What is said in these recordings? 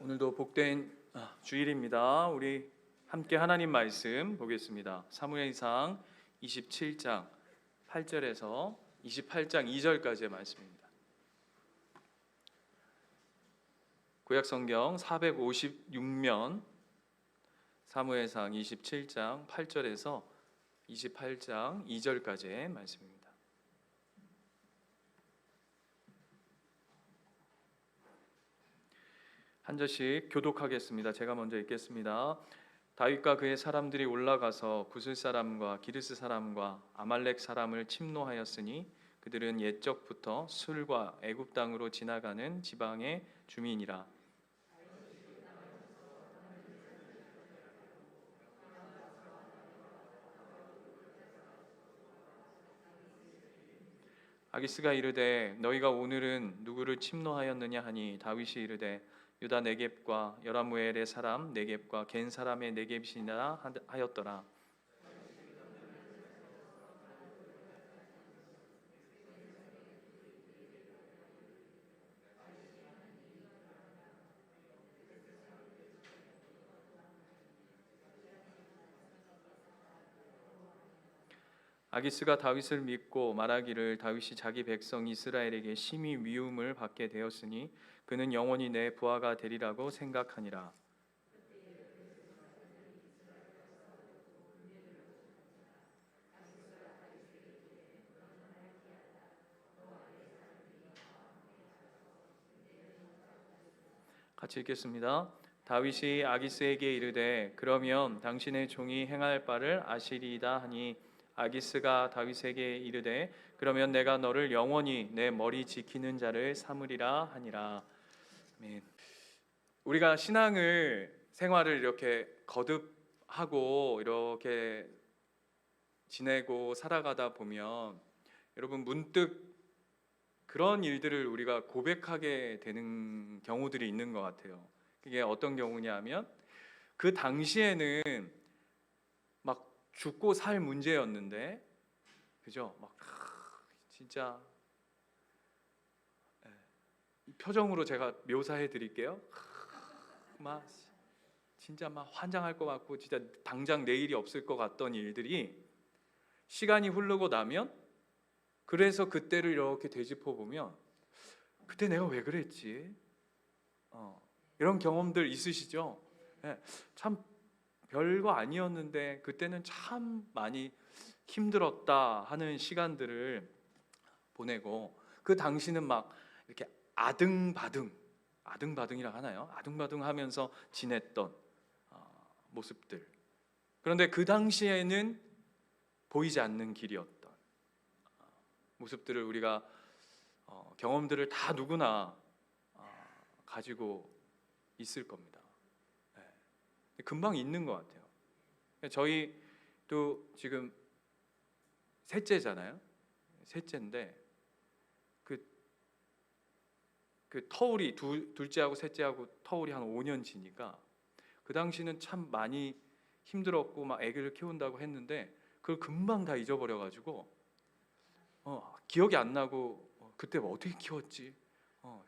오늘도 복된 주일입니다. 우리 함께 하나님 말씀 보겠습니다. 사무엘상 27장 8절에서 28장 2절까지의 말씀입니다. 구약성경 456면 사무엘상 27장 8절에서 28장 2절까지의 말씀입니다. 한 절씩 교독하겠습니다. 제가 먼저 읽겠습니다. 다윗과 그의 사람들이 올라가서 구슬 사람과 기르스 사람과 아말렉 사람을 침노하였으니 그들은 옛적부터 술과 애굽 땅으로 지나가는 지방의 주민이라. 아기스가 이르되 너희가 오늘은 누구를 침노하였느냐 하니 다윗이 이르되 유다 네겝과 여라무엘의 사람 네겝과 겐 사람의 네겝이니라 하였더라. 아기스가 다윗을 믿고 말하기를 다윗이 자기 백성 이스라엘에게 심히 미움을 받게 되었으니 그는 영원히 내 부하가 되리라고 생각하니라. 같이 읽겠습니다. 다윗이 아기스에게 이르되 그러면 당신의 종이 행할 바를 아시리이다 하니 아기스가 다윗에게 이르되 그러면 내가 너를 영원히 내 머리 지키는 자를 삼으리라 하니라. 아멘. 우리가 생활을 이렇게 거듭하고 이렇게 지내고 살아가다 보면 여러분 문득 그런 일들을 우리가 고백하게 되는 경우들이 있는 것 같아요. 그게 어떤 경우냐면 그 당시에는 막 죽고 살 문제였는데, 그죠? 막 진짜 이 표정으로 제가 묘사해 드릴게요. 막 진짜 막 환장할 것 같고 진짜 당장 내일이 없을 것 같던 일들이 시간이 흐르고 나면 그래서 그때를 이렇게 되짚어 보면 그때 내가 왜 그랬지? 이런 경험들 있으시죠? 네, 참 별거 아니었는데 그때는 참 많이 힘들었다 하는 시간들을 보내고 그 당시는 막 이렇게 아등바등이라 하나요? 아등바등하면서 지냈던 모습들. 그런데 그 당시에는 보이지 않는 길이었던 모습들을 우리가 경험들을 다 누구나 가지고 있을 겁니다. 네. 금방 잊는 것 같아요. 저희도 지금 셋째잖아요. 셋째인데 그 터울이 둘째하고 셋째하고 터울이 한 5년 지니까 그 당시는 참 많이 힘들었고 막 아기를 키운다고 했는데 그걸 금방 다 잊어버려가지고 기억이 안 나고 그때 뭐 어떻게 키웠지,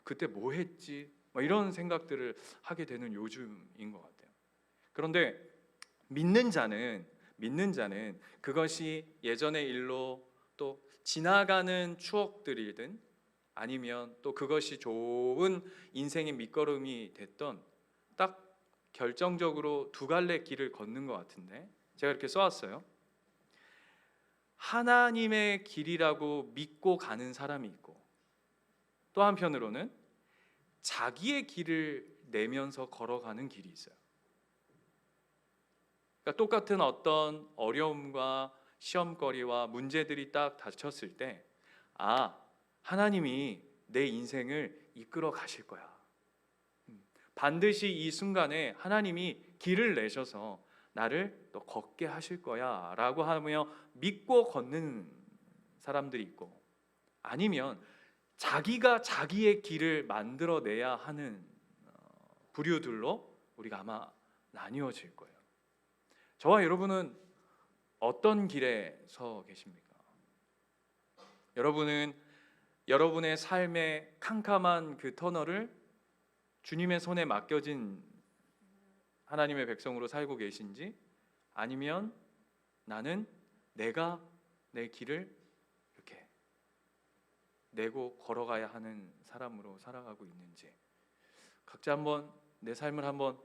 그때 뭐 했지, 막 이런 생각들을 하게 되는 요즘인 것 같아요. 그런데 믿는 자는 그것이 예전의 일로 또 지나가는 추억들이든 아니면 또 그것이 좋은 인생의 밑거름이 됐던 딱 결정적으로 두 갈래 길을 걷는 것 같은데 제가 이렇게 써왔어요. 하나님의 길이라고 믿고 가는 사람이 있고 또 한편으로는 자기의 길을 내면서 걸어가는 길이 있어요. 그러니까 똑같은 어떤 어려움과 시험거리와 문제들이 딱 닥쳤을 때 하나님이 내 인생을 이끌어 가실 거야. 반드시 이 순간에 하나님이 길을 내셔서 나를 또 걷게 하실 거야 라고 하며 믿고 걷는 사람들이 있고 아니면 자기가 자기의 길을 만들어내야 하는 부류들로 우리가 아마 나뉘어질 거예요. 저와 여러분은 어떤 길에 서 계십니까? 여러분은 여러분의 삶의 캄캄한 그 터널을 주님의 손에 맡겨진 하나님의 백성으로 살고 계신지, 아니면 나는 내가 내 길을 이렇게 내고 걸어가야 하는 사람으로 살아가고 있는지, 각자 한번 내 삶을 한번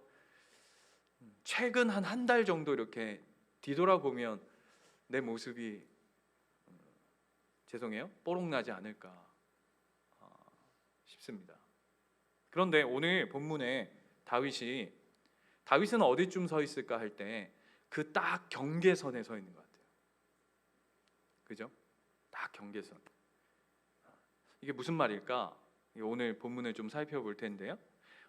최근 한 달 정도 이렇게 뒤돌아보면 내 모습이 죄송해요, 뽀록나지 않을까 싶습니다. 그런데 오늘 본문에 다윗은 어디쯤 서 있을까 할 때 그 딱 경계선에 서 있는 것 같아요. 그죠? 딱 경계선. 이게 무슨 말일까? 오늘 본문을 좀 살펴볼 텐데요.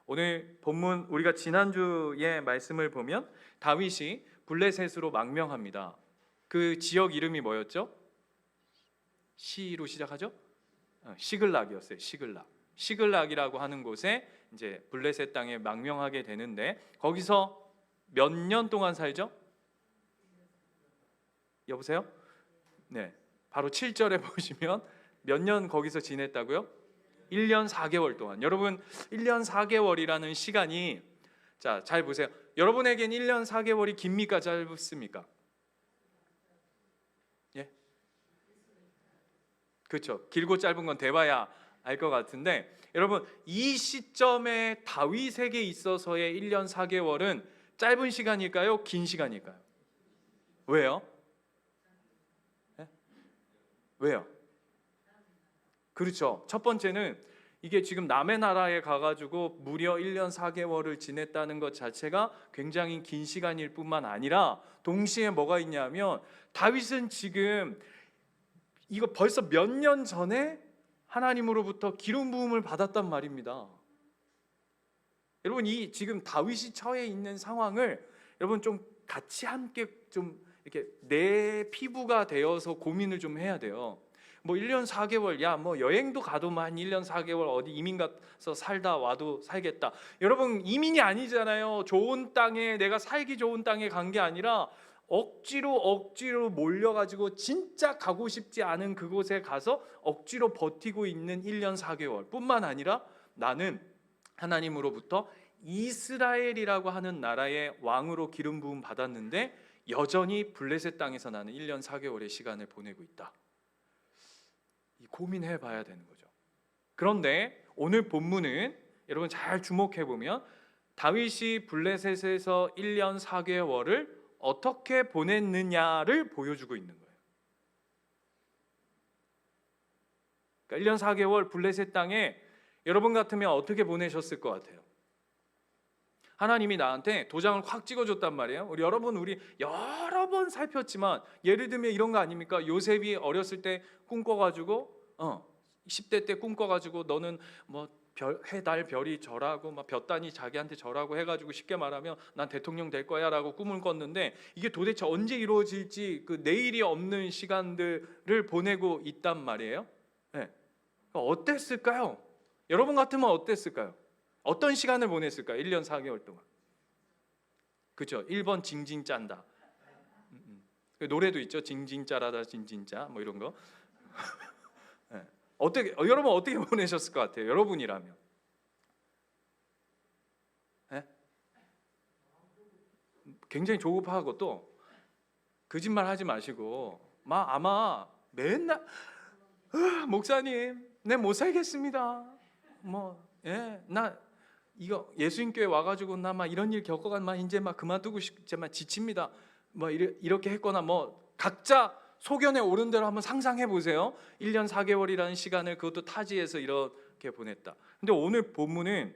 오늘 본문, 우리가 지난주의 말씀을 보면 다윗이 블레셋으로 망명합니다. 그 지역 이름이 뭐였죠? 시로 시작하죠? 시글락이었어요. 시글락이라고 하는 곳에 이제 블레셋 땅에 망명하게 되는데, 거기서 몇 년 동안 살죠? 여보세요? 네, 바로 7절에 보시면 몇 년 거기서 지냈다고요? 1년 4개월 동안. 여러분, 1년 4개월이라는 시간이, 자, 잘 보세요. 여러분에겐 1년 4개월이 깁니까 짧습니까? 예? 그렇죠. 길고 짧은 건 대봐야 알 것 같은데, 여러분, 이 시점에 다윗에게 있어서의 1년 4개월은 짧은 시간일까요? 긴 시간일까요? 왜요? 예? 왜요? 그렇죠. 첫 번째는 이게 지금 남의 나라에 가가지고 무려 1년 4개월을 지냈다는 것 자체가 굉장히 긴 시간일 뿐만 아니라, 동시에 뭐가 있냐면 다윗은 지금 이거 벌써 몇 년 전에 하나님으로부터 기름 부음을 받았단 말입니다. 여러분, 이 지금 다윗이 처해 있는 상황을 여러분 좀 같이 함께 좀 이렇게 내 피부가 되어서 고민을 좀 해야 돼요. 뭐 1년 4개월, 야 뭐 여행도 가도 한 1년 4개월 어디 이민 가서 살다 와도 살겠다. 여러분, 이민이 아니잖아요. 좋은 땅에, 내가 살기 좋은 땅에 간 게 아니라 억지로 몰려가지고 진짜 가고 싶지 않은 그곳에 가서 억지로 버티고 있는 1년 4개월 뿐만 아니라, 나는 하나님으로부터 이스라엘이라고 하는 나라의 왕으로 기름 부음 받았는데 여전히 블레셋 땅에서 나는 1년 4개월의 시간을 보내고 있다. 고민해 봐야 되는 거죠. 그런데 오늘 본문은 여러분 잘 주목해 보면 다윗이 블레셋에서 1년 4개월을 어떻게 보냈느냐를 보여주고 있는 거예요. 그러니까 1년 4개월 블레셋 땅에 여러분 같으면 어떻게 보내셨을 것 같아요? 하나님이 나한테 도장을 확 찍어줬단 말이에요. 우리 여러 번 살폈지만, 예를 들면 이런 거 아닙니까? 요셉이 어렸을 때 꿈꿔가지고 10대 때 꿈꿔가지고 너는 뭐 해, 달, 별이 절하고 막 볕단이 자기한테 절하고 해가지고 쉽게 말하면 난 대통령 될 거야 라고 꿈을 꿨는데, 이게 도대체 언제 이루어질지 그 내일이 없는 시간들을 보내고 있단 말이에요. 네. 어땠을까요? 여러분 같으면 어땠을까요? 어떤 시간을 보냈을까요? 1년 4개월 동안. 그렇죠. 1번 징징 짠다. 노래도 있죠. 징징 짜라다 징징 짜 뭐 이런 거. 네. 여러분 어떻게 보내셨을 것 같아요? 여러분이라면. 네? 굉장히 조급하고, 또 거짓말 하지 마시고 아마 맨날 목사님, 내 못 살겠습니다. 나 이거 예수님교회 와가지고 나 막 이런 일 겪어간 이제 막 그만두고 싶지만 지칩니다. 뭐 이렇게 했거나, 뭐 각자 소견에 오른 대로 한번 상상해 보세요. 1년 4개월이라는 시간을 그것도 타지에서 이렇게 보냈다. 근데 오늘 본문은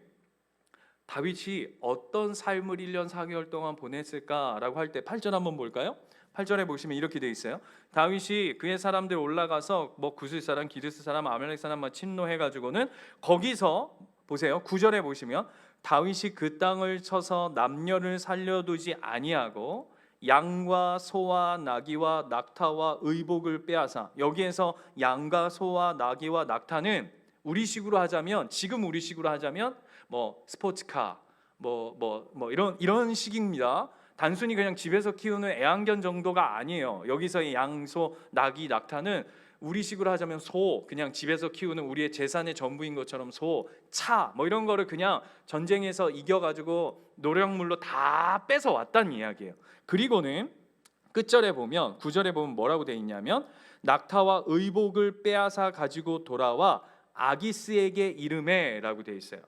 다윗이 어떤 삶을 1년 4개월 동안 보냈을까라고 할 때 8절 한번 볼까요? 8절에 보시면 이렇게 돼 있어요. 다윗이 그의 사람들 올라가서 뭐 구스 사람, 기르스 사람, 아멜렉 사람 막 침노해 가지고는 거기서 보세요. 9절에 보시면 다윗이 그 땅을 쳐서 남녀를 살려두지 아니하고 양과 소와 나귀와 낙타와 의복을 빼앗아. 여기에서 양과 소와 나귀와 낙타는 우리식으로 하자면, 지금 우리식으로 하자면 뭐 스포츠카 뭐 이런 식입니다. 단순히 그냥 집에서 키우는 애완견 정도가 아니에요. 여기서의 양, 소, 나귀, 낙타는 우리식으로 하자면 소, 그냥 집에서 키우는 우리의 재산의 전부인 것처럼 소, 차 뭐 이런 거를 그냥 전쟁에서 이겨가지고 노력물로 다 뺏어 왔다는 이야기예요. 그리고는 끝절에 보면 9절에 보면 뭐라고 돼 있냐면 낙타와 의복을 빼앗아 가지고 돌아와 아기스에게 이르매라고 돼 있어요.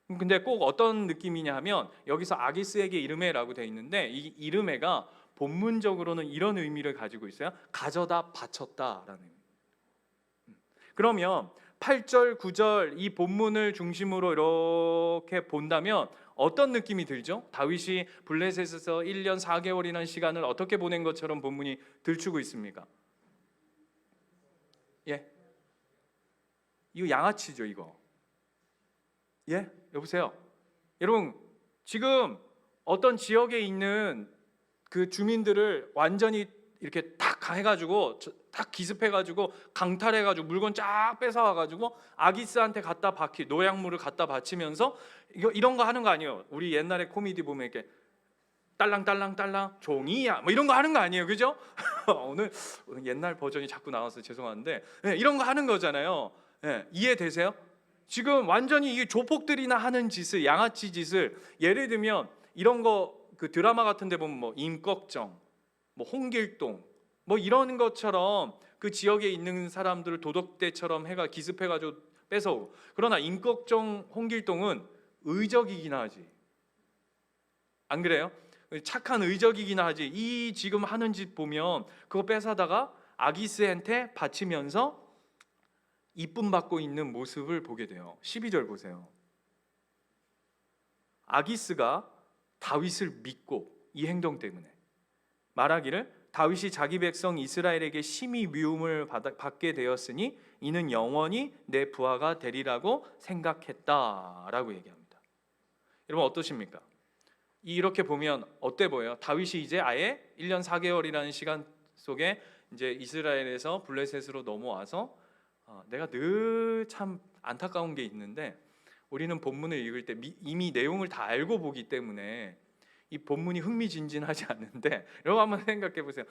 근데 꼭 어떤 느낌이냐 하면 여기서 아기스에게 이르매라고 돼 있는데 이 이르매가 본문적으로는 이런 의미를 가지고 있어요. 가져다 바쳤다라는 의미. 그러면 8절, 9절 이 본문을 중심으로 이렇게 본다면 어떤 느낌이 들죠? 다윗이 블레셋에서 1년 4개월이라는 시간을 어떻게 보낸 것처럼 본문이 들추고 있습니까? 예? 이거 양아치죠, 이거. 예? 여보세요? 여러분, 지금 어떤 지역에 있는 그 주민들을 완전히 이렇게 탁 해가지고 탁 기습해가지고 강탈해가지고 물건 쫙 뺏어와가지고 아기스한테 갖다 바치 노약물을 갖다 바치면서 이런 거 하는 거 아니에요? 우리 옛날에 코미디 보면 이렇게 딸랑딸랑딸랑 종이야 뭐 이런 거 하는 거 아니에요, 그죠? 오늘 옛날 버전이 자꾸 나와서 죄송한데 네, 이런 거 하는 거잖아요. 네, 이해되세요? 지금 완전히 이 조폭들이나 하는 짓을 양아치 짓을 예를 들면 이런 거 그 드라마 같은 데 보면 뭐 임꺽정 뭐 홍길동 뭐 이런 것처럼 그 지역에 있는 사람들을 도덕대처럼 해가 기습해가지고 뺏어오고 그러나 임꺽정 홍길동은 의적이긴 하지 안 그래요? 착한 의적이긴 하지 이 지금 하는 짓 보면 그거 뺏어다가 아기스한테 바치면서 이쁨 받고 있는 모습을 보게 돼요. 12절 보세요. 아기스가 다윗을 믿고 이 행동 때문에 말하기를 다윗이 자기 백성 이스라엘에게 심히 미움을 받게 되었으니 이는 영원히 내 부하가 되리라고 생각했다라고 얘기합니다. 여러분 어떠십니까? 이렇게 보면 어때 보여요? 다윗이 이제 아예 1년 4개월이라는 시간 속에 이제 이스라엘에서 블레셋으로 넘어와서 내가 늘 참 안타까운 게 있는데 우리는 본문을 읽을 때 이미 내용을 다 알고 보기 때문에 이 본문이 흥미진진하지 않는데 여러분 한번 생각해 보세요.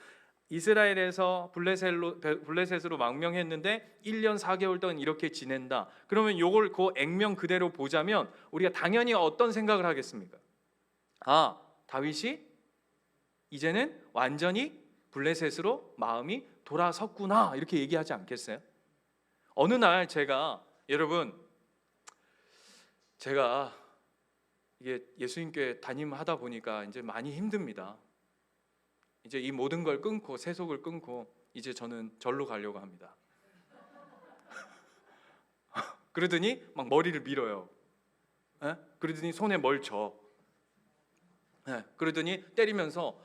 이스라엘에서 블레셋으로 망명했는데 1년 4개월 동안 이렇게 지낸다. 그러면 요걸 그 액면 그대로 보자면 우리가 당연히 어떤 생각을 하겠습니까? 아, 다윗이 이제는 완전히 블레셋으로 마음이 돌아섰구나 이렇게 얘기하지 않겠어요? 어느 날 제가 이게 예수님께 담임하다 보니까 이제 많이 힘듭니다. 이제 이 모든 걸 끊고 세속을 끊고 이제 저는 절로 가려고 합니다. 그러더니 막 머리를 밀어요. 그러더니 손에 뭘 줘. 그러더니 때리면서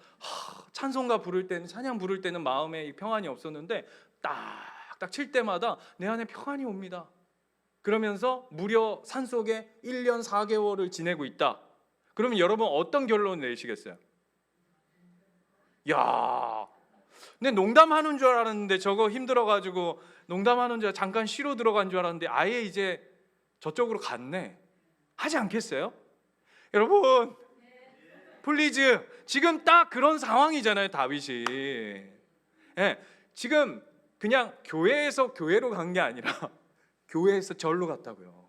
찬송가 부를 때는 찬양 부를 때는 마음에 평안이 없었는데 딱 칠 때마다 내 안에 평안이 옵니다. 그러면서 무려 산속에 1년 4개월을 지내고 있다. 그러면 여러분 어떤 결론을 내리시겠어요? 야, 내 농담하는 줄 알았는데 저거 힘들어가지고 농담하는 줄 잠깐 쉬러 들어간 줄 알았는데 아예 이제 저쪽으로 갔네. 하지 않겠어요? 여러분, 플리즈 지금 딱 그런 상황이잖아요, 다윗이. 지금 그냥 교회에서 교회로 간 게 아니라 교회에서 절로 갔다고요.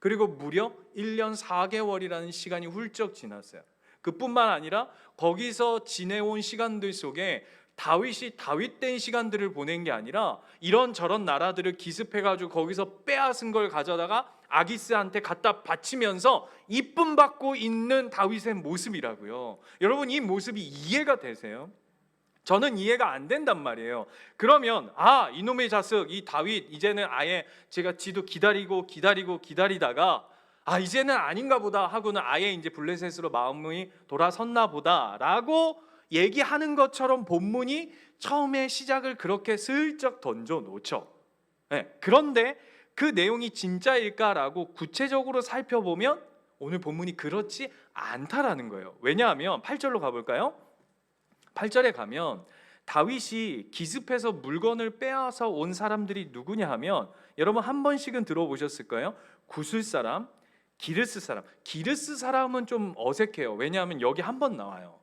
그리고 무려 1년 4개월이라는 시간이 훌쩍 지났어요. 그뿐만 아니라 거기서 지내온 시간들 속에 다윗이 다윗된 시간들을 보낸 게 아니라 이런저런 나라들을 기습해가지고 거기서 빼앗은 걸 가져다가 아기스한테 갖다 바치면서 이쁨 받고 있는 다윗의 모습이라고요. 여러분 이 모습이 이해가 되세요? 저는 이해가 안 된단 말이에요. 그러면 이놈의 자식 이 다윗 이제는 아예 제가 지도 기다리다가 이제는 아닌가 보다 하고는 아예 이제 블레셋으로 마음이 돌아섰나 보다라고 얘기하는 것처럼 본문이 처음에 시작을 그렇게 슬쩍 던져 놓죠. 그런데 그 내용이 진짜일까라고 구체적으로 살펴보면 오늘 본문이 그렇지 않다라는 거예요. 왜냐하면 8절로 가볼까요? 8절에 가면 다윗이 기습해서 물건을 빼앗아 온 사람들이 누구냐 하면 여러분 한 번씩은 들어보셨을 거예요. 구슬 사람, 기르스 사람. 기르스 사람은 좀 어색해요. 왜냐하면 여기 한 번 나와요.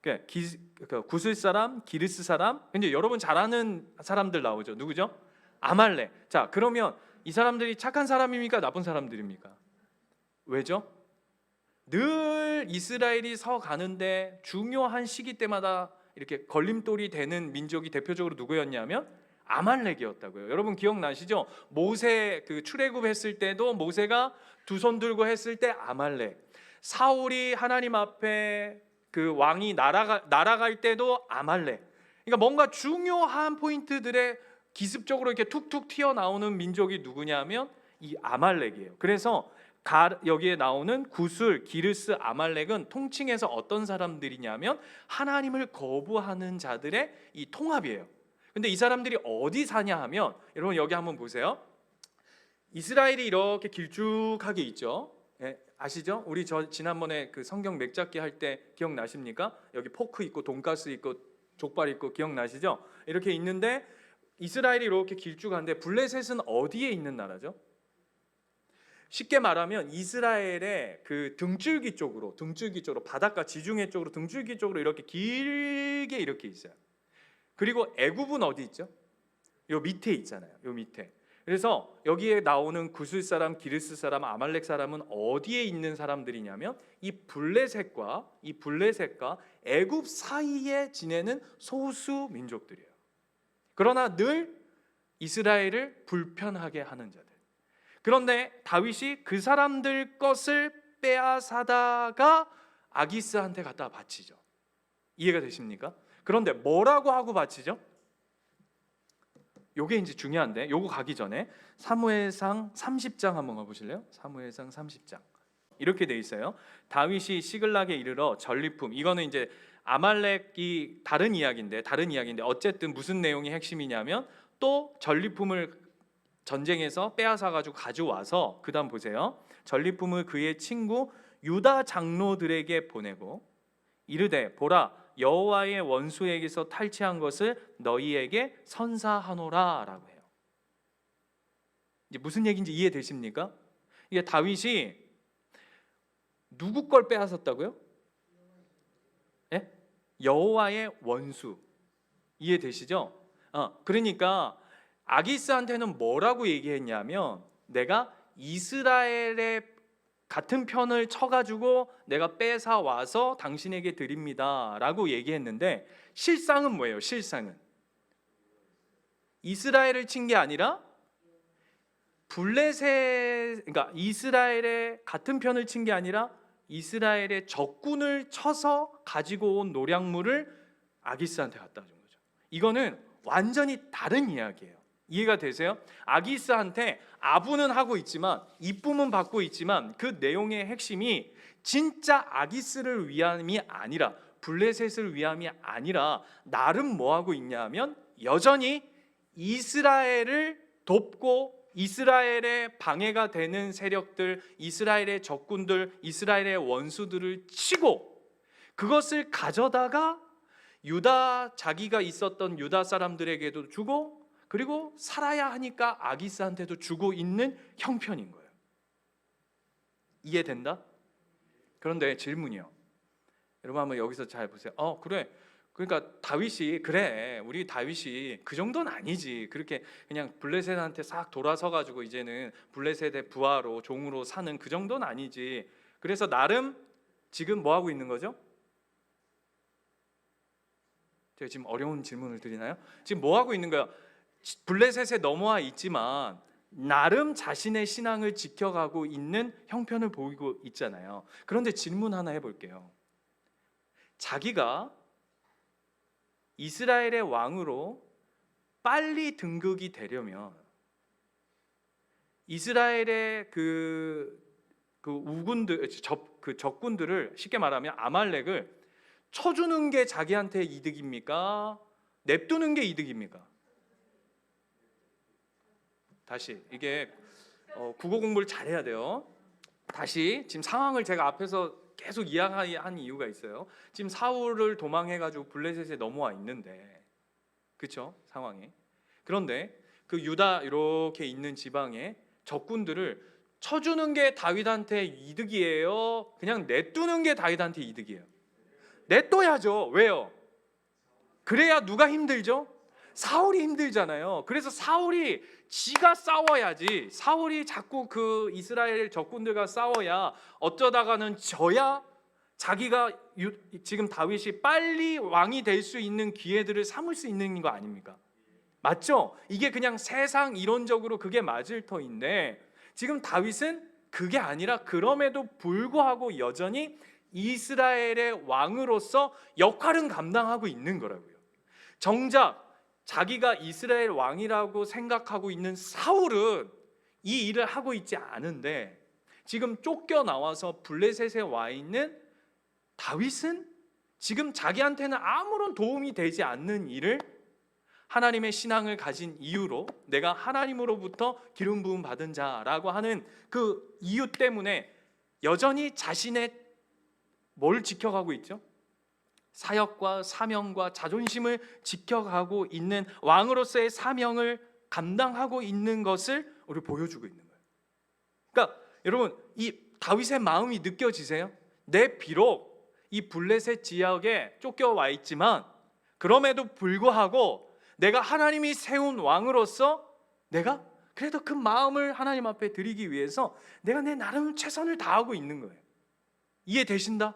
그러니까 구슬 사람, 기르스 사람, 이제 여러분 잘 아는 사람들 나오죠. 누구죠? 아말렉. 자, 그러면 이 사람들이 착한 사람입니까? 나쁜 사람들입니까? 왜죠? 늘 이스라엘이 서 가는데 중요한 시기 때마다 이렇게 걸림돌이 되는 민족이 대표적으로 누구였냐면 아말렉이었다고요. 여러분 기억나시죠? 모세 그 출애굽했을 때도 모세가 두 손 들고 했을 때 아말렉. 사울이 하나님 앞에 그 왕이 날아갈 때도 아말렉. 그러니까 뭔가 중요한 포인트들에 기습적으로 이렇게 툭툭 튀어나오는 민족이 누구냐면 이 아말렉이에요. 그래서 여기에 나오는 구슬, 기르스, 아말렉은 통칭해서 어떤 사람들이냐면 하나님을 거부하는 자들의 이 통합이에요. 근데 이 사람들이 어디 사냐 하면 여러분 여기 한번 보세요. 이스라엘이 이렇게 길쭉하게 있죠. 예, 아시죠? 우리 지난번에 그 성경 맥잡기 할 때 기억나십니까? 여기 포크 있고 돈가스 있고 족발 있고 기억나시죠? 이렇게 있는데 이스라엘이 이렇게 길쭉한데 블레셋은 어디에 있는 나라죠? 쉽게 말하면 이스라엘의 그 등줄기 쪽으로 바닷가 지중해 쪽으로 등줄기 쪽으로 이렇게 길게 이렇게 있어요. 그리고 애굽은 어디 있죠? 요 밑에 있잖아요. 요 밑에. 그래서 여기에 나오는 구슬 사람, 기르스 사람, 아말렉 사람은 어디에 있는 사람들이냐면 이 블레셋과 애굽 사이에 지내는 소수 민족들이에요. 그러나 늘 이스라엘을 불편하게 하는 자들. 그런데 다윗이 그 사람들 것을 빼앗아다가 아기스한테 갖다 바치죠. 이해가 되십니까? 그런데 뭐라고 하고 바치죠? 요게 이제 중요한데 요거 가기 전에 사무엘상 30장 한번 가보실래요? 사무엘상 30장 이렇게 돼 있어요. 다윗이 시글락에 이르러 전리품, 이거는 이제 아말렉이 다른 이야기인데 어쨌든 무슨 내용이 핵심이냐면 또 전리품을 전쟁에서 빼앗아 가지고 가져와서 그다음 보세요. 전리품을 그의 친구 유다 장로들에게 보내고 이르되 보라 여호와의 원수에게서 탈취한 것을 너희에게 선사하노라라고 해요. 이제 무슨 얘기인지 이해되십니까? 이게 다윗이 누구 걸 빼앗았다고요? 예? 여호와의 원수. 이해되시죠? 그러니까 아기스한테는 뭐라고 얘기했냐면 내가 이스라엘의 같은 편을 쳐가지고 내가 뺏어 와서 당신에게 드립니다라고 얘기했는데 실상은 뭐예요? 실상은 이스라엘을 친 게 아니라 그러니까 이스라엘의 같은 편을 친 게 아니라 이스라엘의 적군을 쳐서 가지고 온 노량물을 아기스한테 갖다 준 거죠. 이거는 완전히 다른 이야기예요. 이해가 되세요? 아기스한테 아부는 하고 있지만 이쁨은 받고 있지만 그 내용의 핵심이 진짜 아기스를 위함이 아니라 블레셋을 위함이 아니라 나름 뭐 하고 있냐면 여전히 이스라엘을 돕고 이스라엘의 방해가 되는 세력들, 이스라엘의 적군들, 이스라엘의 원수들을 치고 그것을 가져다가 자기가 있었던 유다 사람들에게도 주고 그리고 살아야 하니까 아기스한테도 주고 있는 형편인 거예요. 이해된다? 그런데 질문이요. 여러분 한번 여기서 잘 보세요. 그래. 그러니까 우리 다윗이 그 정도는 아니지. 그렇게 그냥 블레셋한테 싹 돌아서 가지고 이제는 블레셋의 부하로 종으로 사는 그 정도는 아니지. 그래서 나름 지금 뭐 하고 있는 거죠? 제가 지금 어려운 질문을 드리나요? 지금 뭐 하고 있는 거야? 블레셋에 넘어와 있지만 나름 자신의 신앙을 지켜가고 있는 형편을 보이고 있잖아요. 그런데 질문 하나 해볼게요. 자기가 이스라엘의 왕으로 빨리 등극이 되려면 이스라엘의 그 우군들, 적군들을 쉽게 말하면 아말렉을 쳐주는 게 자기한테 이득입니까? 냅두는 게 이득입니까? 다시 이게 국어 공부를 잘해야 돼요. 다시 지금 상황을 제가 앞에서 계속 이야기한 이유가 있어요. 지금 사울을 도망해가지고 블레셋에 넘어와 있는데, 그렇죠? 상황이. 그런데 그 유다 이렇게 있는 지방에 적군들을 쳐주는 게 다윗한테 이득이에요? 그냥 내두는 게 다윗한테 이득이에요? 냅둬야죠. 왜요? 그래야 누가 힘들죠? 사울이 힘들잖아요. 그래서 사울이 지가 싸워야지. 사울이 자꾸 그 이스라엘 적군들과 싸워야 어쩌다가는 져야 자기가 지금 다윗이 빨리 왕이 될 수 있는 기회들을 삼을 수 있는 거 아닙니까? 맞죠? 이게 그냥 세상 이론적으로 그게 맞을 터인데 지금 다윗은 그게 아니라 그럼에도 불구하고 여전히 이스라엘의 왕으로서 역할은 감당하고 있는 거라고요. 정작 자기가 이스라엘 왕이라고 생각하고 있는 사울은 이 일을 하고 있지 않은데 지금 쫓겨나와서 블레셋에 와 있는 다윗은 지금 자기한테는 아무런 도움이 되지 않는 일을 하나님의 신앙을 가진 이유로 내가 하나님으로부터 기름 부음 받은 자라고 하는 그 이유 때문에 여전히 자신의 뭘 지켜가고 있죠? 사역과 사명과 자존심을 지켜가고 있는 왕으로서의 사명을 감당하고 있는 것을 우리 보여주고 있는 거예요. 그러니까 여러분 이 다윗의 마음이 느껴지세요? 내 비록 이 블레셋 지역에 쫓겨와 있지만 그럼에도 불구하고 내가 하나님이 세운 왕으로서 내가 그래도 그 마음을 하나님 앞에 드리기 위해서 내가 내 나름 최선을 다하고 있는 거예요. 이해되신다?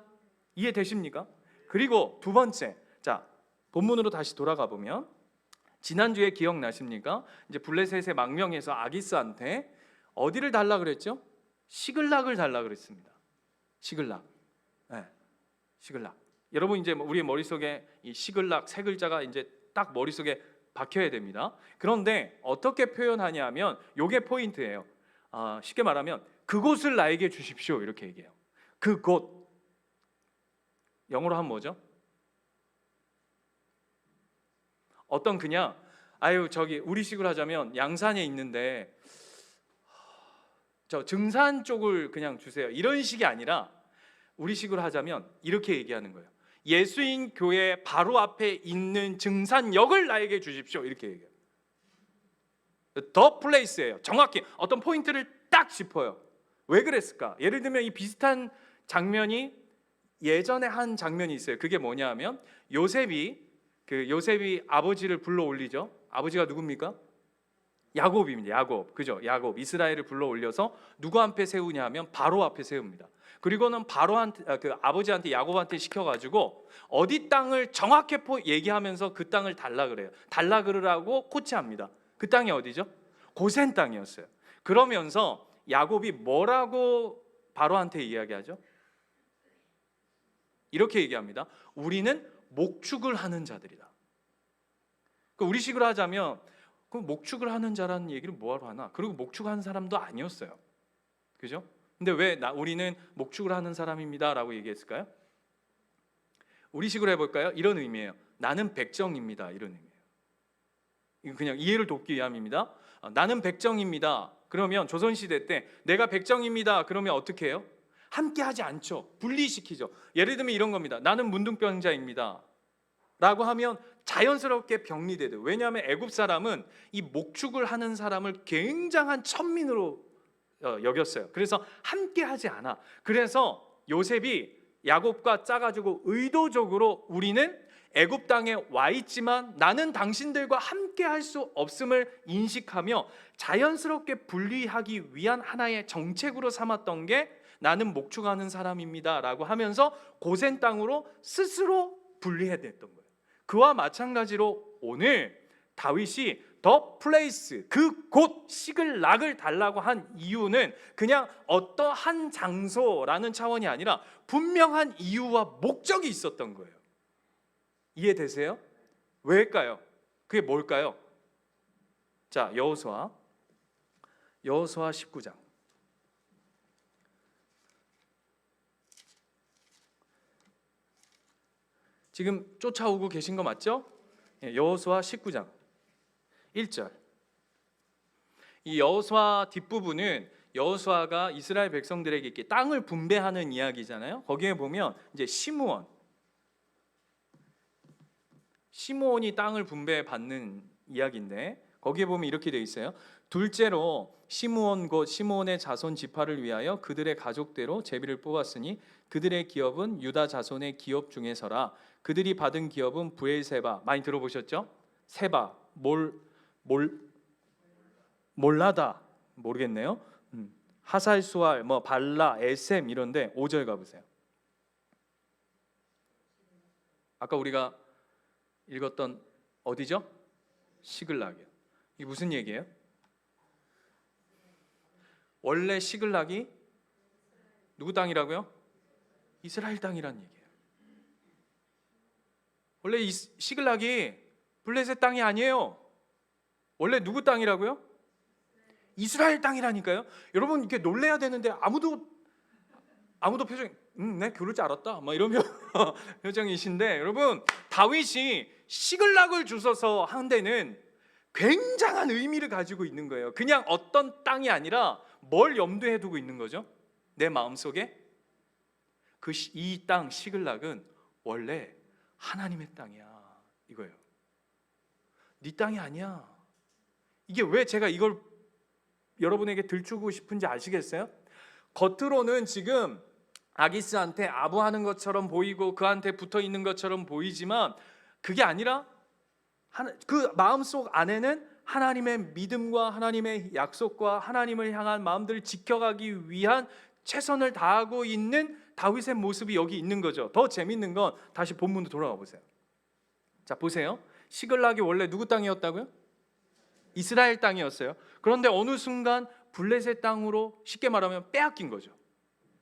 이해되십니까? 그리고 두 번째, 자 본문으로 다시 돌아가 보면 지난주에 기억나십니까? 이제 블레셋의 망명에서 아기스한테 어디를 달라 그랬죠? 시글락을 달라 그랬습니다. 시글락, 네, 시글락. 여러분 이제 우리 머릿속에 이 시글락 세 글자가 이제 딱 머릿속에 박혀야 됩니다. 그런데 어떻게 표현하냐면 이게 포인트예요. 쉽게 말하면 그곳을 나에게 주십시오 이렇게 얘기해요. 그곳 영어로 하면 뭐죠? 어떤 그냥 저기 우리식으로 하자면 양산에 있는데 저 증산 쪽을 그냥 주세요 이런 식이 아니라 우리식으로 하자면 이렇게 얘기하는 거예요. 예수인 교회 바로 앞에 있는 증산역을 나에게 주십시오 이렇게 얘기해요. 더 플레이스예요. 정확히 어떤 포인트를 딱 짚어요. 왜 그랬을까? 예를 들면 이 비슷한 장면이 예전에 한 장면이 있어요. 그게 뭐냐면 요셉이 아버지를 불러 올리죠. 아버지가 누굽니까? 야곱입니다. 야곱, 그죠? 야곱 이스라엘을 불러 올려서 누구 앞에 세우냐면 바로 앞에 세웁니다. 그리고는 그 아버지한테 야곱한테 시켜가지고 어디 땅을 정확히 얘기하면서 그 땅을 달라 그래요. 달라 그러라고 코치합니다. 그 땅이 어디죠? 고센 땅이었어요. 그러면서 야곱이 뭐라고 바로한테 이야기하죠? 이렇게 얘기합니다. 우리는 목축을 하는 자들이다. 우리식으로 하자면 그 목축을 하는 자라는 얘기를 뭐하러 하나? 그리고 목축하는 사람도 아니었어요. 그죠? 근데 왜 우리는 목축을 하는 사람입니다 라고 얘기했을까요? 우리식으로 해볼까요? 이런 의미예요. 나는 백정입니다. 이런 의미예요. 이거 그냥 이해를 돕기 위함입니다. 나는 백정입니다. 그러면 조선시대 때 내가 백정입니다. 그러면 어떻게 해요? 함께 하지 않죠. 분리시키죠. 예를 들면 이런 겁니다. 나는 문둥병자입니다 라고 하면 자연스럽게 병리되죠. 왜냐하면 애굽 사람은 이 목축을 하는 사람을 굉장한 천민으로 여겼어요. 그래서 함께 하지 않아. 그래서 요셉이 야곱과 짜가지고 의도적으로 우리는 애굽 땅에 와 있지만 나는 당신들과 함께 할 수 없음을 인식하며 자연스럽게 분리하기 위한 하나의 정책으로 삼았던 게 나는 목축하는 사람입니다 라고 하면서 고센 땅으로 스스로 분리해냈던 거예요. 그와 마찬가지로 오늘 다윗이 더 플레이스 그곳 시글락을 달라고 한 이유는 그냥 어떠한 장소라는 차원이 아니라 분명한 이유와 목적이 있었던 거예요. 이해되세요? 왜일까요? 그게 뭘까요? 자, 여호수아 19장 지금 쫓아오고 계신 거 맞죠? 여호수아 19장 1절. 이 여호수아 뒷부분은 여호수아가 이스라엘 백성들에게 이렇게 땅을 분배하는 이야기잖아요. 거기에 보면 이제 시므온이 땅을 분배받는 이야기인데 거기에 보면 이렇게 돼 있어요. 둘째로 시므온 곧 시므온의 자손 지파를 위하여 그들의 가족대로 제비를 뽑았으니 그들의 기업은 유다 자손의 기업 중에서라. 그들이 받은 기업은 브엘세바, 많이 들어보셨죠? 세바, 몰라다, 모르겠네요. 하살수알, 뭐 발라, 에셈 이런데 5절 가보세요. 아까 우리가 읽었던 어디죠? 시글락이요. 이게 무슨 얘기예요? 원래 시글락이 누구 땅이라고요? 이스라엘 땅이란 얘기예요. 원래 이 시글락이 블레셋 땅이 아니에요. 원래 누구 땅이라고요? 이스라엘 땅이라니까요. 여러분 이렇게 놀래야 되는데 아무도 표정이 네 그럴 줄 알았다 막 이런 표정이신데, 여러분 다윗이 시글락을 주셔서 한 데는 굉장한 의미를 가지고 있는 거예요. 그냥 어떤 땅이 아니라 뭘 염두에 두고 있는 거죠? 내 마음속에 이 땅 시글락은 원래 하나님의 땅이야 이거예요. 네 땅이 아니야. 이게 왜 제가 이걸 여러분에게 들추고 싶은지 아시겠어요? 겉으로는 지금 아기스한테 아부하는 것처럼 보이고 그한테 붙어 있는 것처럼 보이지만 그게 아니라 그 마음속 안에는 하나님의 믿음과 하나님의 약속과 하나님을 향한 마음들을 지켜가기 위한 최선을 다하고 있는 다윗의 모습이 여기 있는 거죠. 더 재밌는 건 다시 본문으로 돌아가 보세요. 자 보세요. 시글락이 원래 누구 땅이었다고요? 이스라엘 땅이었어요. 그런데 어느 순간 블레셋 땅으로 쉽게 말하면 빼앗긴 거죠.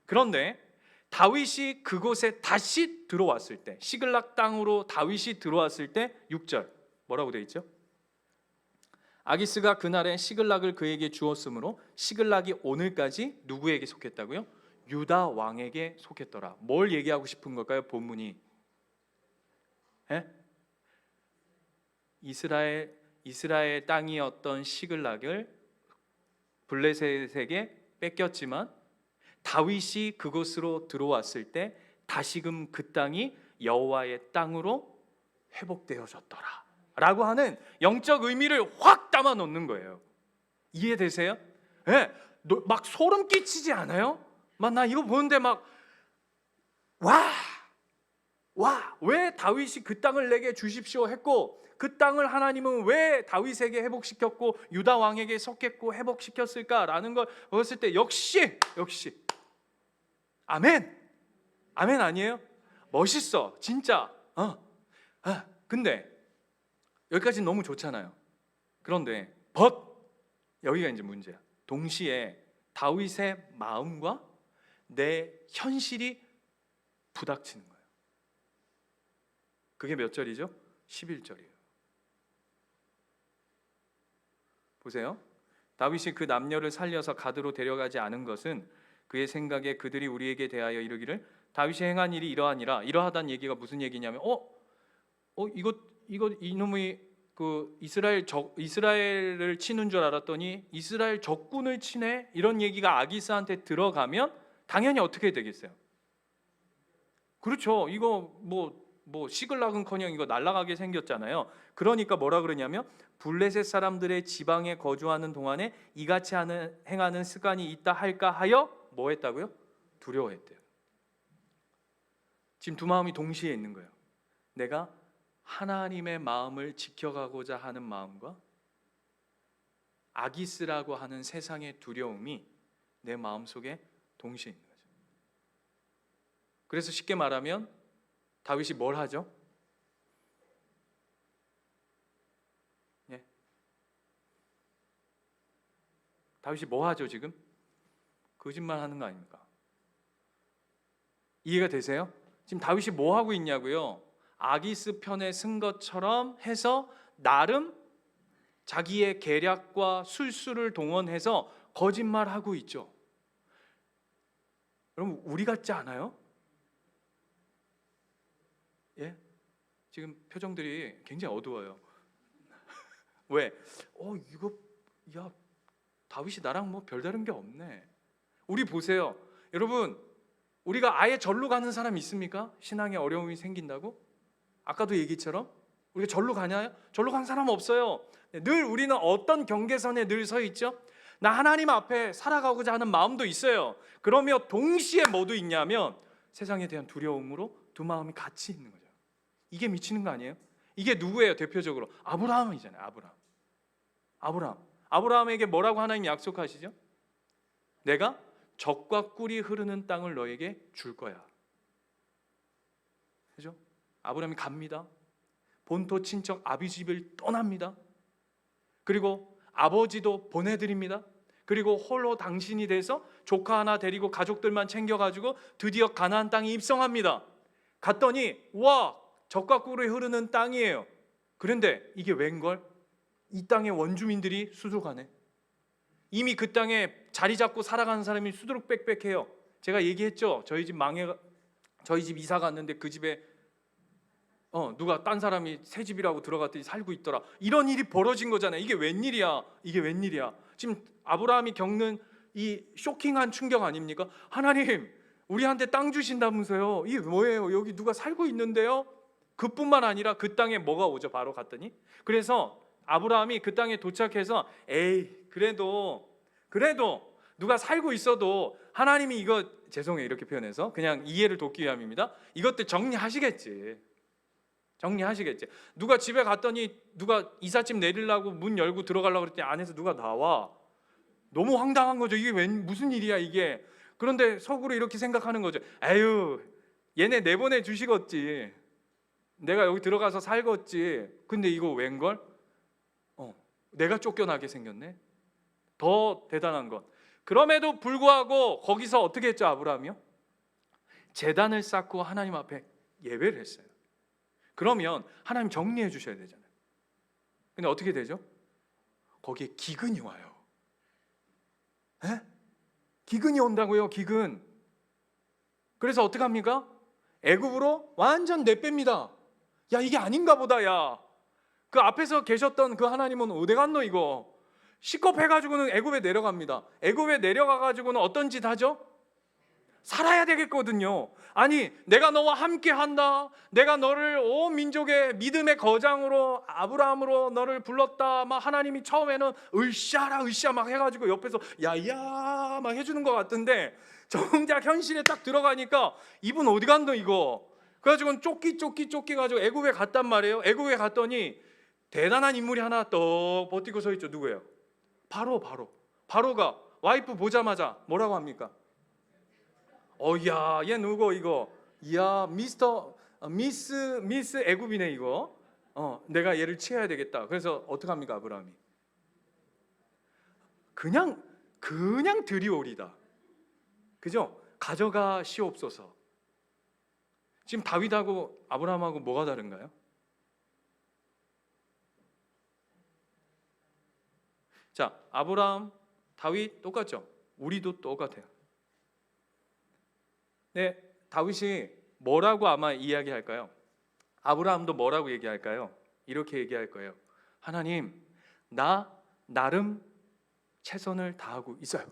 그런데 다윗이 그곳에 다시 들어왔을 때, 시글락 땅으로 다윗이 들어왔을 때 6절 뭐라고 되어 있죠? 아기스가 그날에 시글락을 그에게 주었으므로 시글락이 오늘까지 누구에게 속했다고요? 유다 왕에게 속했더라. 뭘 얘기하고 싶은 걸까요? 본문이 이스라엘 땅이었던 시글락을 블레셋에게 뺏겼지만 다윗이 그곳으로 들어왔을 때 다시금 그 땅이 여호와의 땅으로 회복되어졌더라 라고 하는 영적 의미를 확 담아 놓는 거예요. 이해되세요? 네, 막 소름 끼치지 않아요? 막 나 이거 보는데 막 왜 다윗이 그 땅을 내게 주십시오 했고 그 땅을 하나님은 왜 다윗에게 회복시켰고 유다 왕에게 속했고 회복시켰을까라는 걸 봤을 때 역시 아멘 아니에요? 멋있어 진짜. 근데 여기까지는 너무 좋잖아요. 그런데 여기가 이제 문제야. 동시에 다윗의 마음과 내 현실이 부닥치는 거예요. 그게 몇 절이죠? 11절이에요. 보세요. 다윗이 그 남녀를 살려서 가드로 데려가지 않은 것은 그의 생각에 그들이 우리에게 대하여 이르기를 다윗이 행한 일이 이러하니라. 이러하단 얘기가 무슨 얘기냐면 이놈이 그 이스라엘을 치는 줄 알았더니 이스라엘 적군을 치네. 이런 얘기가 아기스한테 들어가면 당연히 어떻게 되겠어요? 그렇죠. 이거 뭐 시글락은커녕 이거 날아가게 생겼잖아요. 그러니까 뭐라 그러냐면 블레셋 사람들의 지방에 거주하는 동안에 이같이 행하는 습관이 있다 할까 하여 뭐 했다고요? 두려워했대요. 지금 두 마음이 동시에 있는 거예요. 내가 하나님의 마음을 지켜가고자 하는 마음과 아기스라고 하는 세상의 두려움이 내 마음속에 동시에 있는 거죠. 그래서 쉽게 말하면 다윗이 뭘 하죠? 다윗이 뭐 하죠 지금? 거짓말 하는 거 아닙니까? 이해가 되세요? 지금 다윗이 뭐 하고 있냐고요? 아기스 편에 쓴 것처럼 해서 나름 자기의 계략과 술수를 동원해서 거짓말하고 있죠. 여러분 우리 같지 않아요? 예? 지금 표정들이 굉장히 어두워요. 왜? 다윗이 나랑 뭐 별다른 게 없네. 우리 보세요. 여러분 우리가 아예 절로 가는 사람 있습니까? 신앙에 어려움이 생긴다고? 아까도 얘기처럼 우리가 절로 가냐요? 절로 간 사람 없어요. 늘 우리는 어떤 경계선에 늘 서 있죠? 나 하나님 앞에 살아가고자 하는 마음도 있어요. 그러며 동시에 뭐도 있냐면 세상에 대한 두려움으로 두 마음이 같이 있는 거죠. 이게 미치는 거 아니에요? 이게 누구예요? 대표적으로 아브라함이잖아요. 아브라함에게 뭐라고 하나님이 약속하시죠? 내가 젖과 꿀이 흐르는 땅을 너에게 줄 거야. 그죠? 아브라함이 갑니다. 본토 친척 아비집을 떠납니다. 그리고 아버지도 보내드립니다. 그리고 홀로 당신이 돼서 조카 하나 데리고 가족들만 챙겨가지고 드디어 가나안 땅에 입성합니다. 갔더니 와, 젖과 꿀이 흐르는 땅이에요. 그런데 이게 웬걸? 이 땅의 원주민들이 수두룩하네. 이미 그 땅에 자리 잡고 살아가는 사람이 수두룩빽빽해요. 제가 얘기했죠. 저희 집 이사 갔는데 그 집에 누가 딴 사람이 새 집이라고 들어갔더니 살고 있더라. 이런 일이 벌어진 거잖아요. 이게 웬일이야? 지금 아브라함이 겪는 이 쇼킹한 충격 아닙니까? 하나님, 우리한테 땅 주신다면서요. 이게 뭐예요? 여기 누가 살고 있는데요? 그뿐만 아니라 그 땅에 뭐가 오죠? 바로 갔더니. 그래서 아브라함이 그 땅에 도착해서 에이, 그래도 누가 살고 있어도 하나님이 이거, 죄송해요 이렇게 표현해서, 그냥 이해를 돕기 위함입니다. 이것들 정리하시겠지. 누가 집에 갔더니 누가 이삿짐 내리려고 문 열고 들어가려고 그랬더니 안에서 누가 나와. 너무 황당한 거죠. 이게 무슨 일이야 이게. 그런데 속으로 이렇게 생각하는 거죠. 에휴, 얘네 내보내 주시겠지. 내가 여기 들어가서 살겠지. 근데 이거 웬걸? 내가 쫓겨나게 생겼네. 더 대단한 건, 그럼에도 불구하고 거기서 어떻게 했죠? 아브라함이요? 제단을 쌓고 하나님 앞에 예배를 했어요. 그러면 하나님 정리해 주셔야 되잖아요. 근데 어떻게 되죠? 거기에 기근이 와요. 에? 기근이 온다고요. 기근. 그래서 어떻게 합니까? 애굽으로 완전 내뺍니다. 야, 이게 아닌가 보다. 야, 그 앞에서 계셨던 그 하나님은 어디 갔노 이거? 시겁해가지고는 애굽에 내려갑니다. 애굽에 내려가가지고는 어떤 짓 하죠? 살아야 되겠거든요. 아니, 내가 너와 함께 한다. 내가 너를 온 민족의 믿음의 거장으로, 아브라함으로 너를 불렀다. 막 하나님이 처음에는 으쌰 막 해가지고 옆에서 야야 막 해주는 것 같은데, 정작 현실에 딱 들어가니까 이분 어디 갔노 이거? 그래가지고 쫓기 가지고 애굽에 갔단 말이에요. 애굽에 갔더니 대단한 인물이 하나 또 버티고 서 있죠. 누구예요? 바로가 와이프 보자마자 뭐라고 합니까? 야, 얘 누구 이거? 야, 미스 애굽이네 이거. 내가 얘를 취해야 되겠다. 그래서 어떻게 합니까, 아브라함이? 그냥 들이오리다. 그죠? 가져가시옵소서. 지금 다윗하고 아브라함하고 뭐가 다른가요? 자, 아브라함, 다윗 똑같죠? 우리도 똑같아요. 네, 다윗이 뭐라고 아마 이야기할까요? 아브라함도 뭐라고 얘기할까요? 이렇게 얘기할 거예요. 하나님, 나 나름 최선을 다하고 있어요.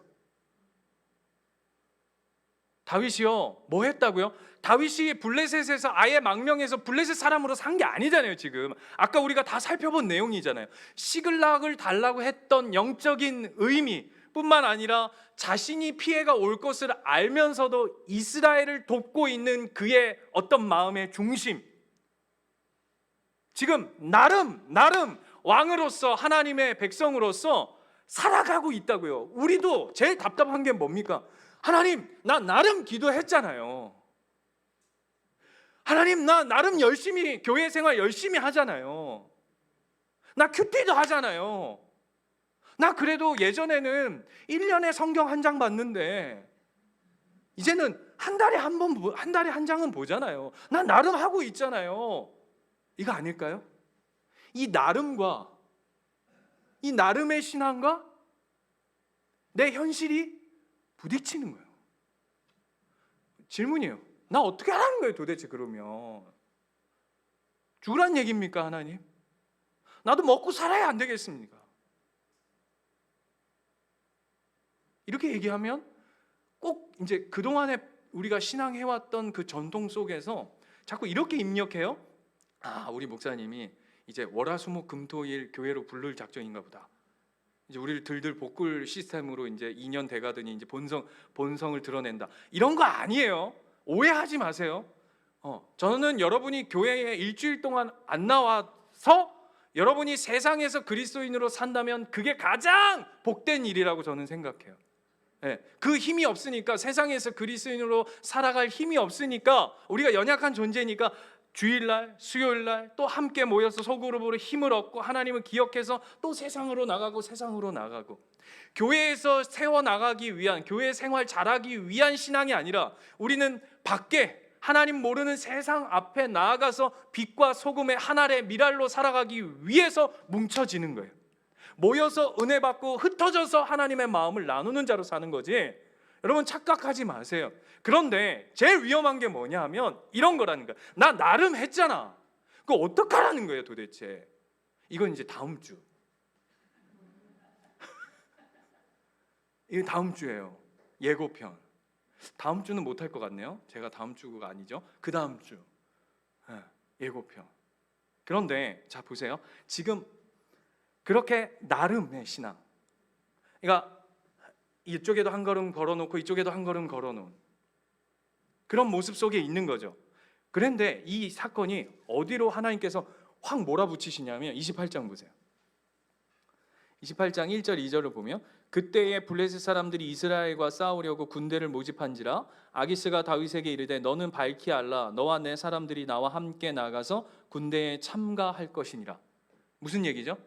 다윗이요, 뭐 했다고요? 다윗이 블레셋에서 아예 망명해서 블레셋 사람으로 산 게 아니잖아요. 지금 아까 우리가 다 살펴본 내용이잖아요. 시글락을 달라고 했던 영적인 의미 뿐만 아니라 자신이 피해가 올 것을 알면서도 이스라엘을 돕고 있는 그의 어떤 마음의 중심, 지금 나름 왕으로서, 하나님의 백성으로서 살아가고 있다고요. 우리도 제일 답답한 게 뭡니까? 하나님, 나 나름 기도했잖아요. 하나님, 나 나름 열심히 교회 생활 열심히 하잖아요. 나 큐티도 하잖아요. 나 그래도 예전에는 1년에 성경 한 장 봤는데 이제는 한 달에 한 장은 보잖아요. 나 나름 하고 있잖아요. 이거 아닐까요? 이 나름과, 이 나름의 신앙과 내 현실이 부딪히는 거예요. 질문이에요. 나 어떻게 하라는 거예요 도대체? 그러면 죽으란 얘기입니까 하나님? 나도 먹고 살아야 안 되겠습니까? 이렇게 얘기하면 꼭 이제 그동안에 우리가 신앙해왔던 그 전통 속에서 자꾸 이렇게 입력해요. 우리 목사님이 이제 월화수목금토일 교회로 부를 작정인가 보다. 이제 우리를 들들 볶을 시스템으로 이제 2년 돼가더니 이제 본성을 드러낸다. 이런 거 아니에요. 오해하지 마세요. 저는 여러분이 교회에 일주일 동안 안 나와서 여러분이 세상에서 그리스도인으로 산다면 그게 가장 복된 일이라고 저는 생각해요. 그 힘이 없으니까, 세상에서 그리스도인으로 살아갈 힘이 없으니까, 우리가 연약한 존재니까 주일날, 수요일날 또 함께 모여서 소그룹으로 힘을 얻고 하나님을 기억해서 또 세상으로 나가고 교회에서 세워나가기 위한, 교회 생활 잘하기 위한 신앙이 아니라 우리는 밖에 하나님 모르는 세상 앞에 나아가서 빛과 소금의 한 알의 미랄로 살아가기 위해서 뭉쳐지는 거예요. 모여서 은혜 받고 흩어져서 하나님의 마음을 나누는 자로 사는 거지. 여러분 착각하지 마세요. 그런데 제일 위험한 게 뭐냐 하면 이런 거라는 거야. 나 나름 했잖아. 그거 어떡하라는 거예요 도대체. 이건 이제 다음 주. 이게 다음 주예요. 예고편. 다음 주는 못할 것 같네요. 제가 다음 주가 아니죠. 그 다음 주. 예고편. 그런데 자 보세요. 지금 그렇게 나름의 신앙, 그러니까 이쪽에도 한 걸음 걸어놓고 이쪽에도 한 걸음 걸어놓은 그런 모습 속에 있는 거죠. 그런데 이 사건이 어디로 하나님께서 확 몰아붙이시냐면 28장 보세요. 28장 1절 2절을 보면 그때에 블레셋 사람들이 이스라엘과 싸우려고 군대를 모집한지라 아기스가 다윗에게 이르되 너는 밝히 알라 너와 내 사람들이 나와 함께 나가서 군대에 참가할 것이니라. 무슨 얘기죠?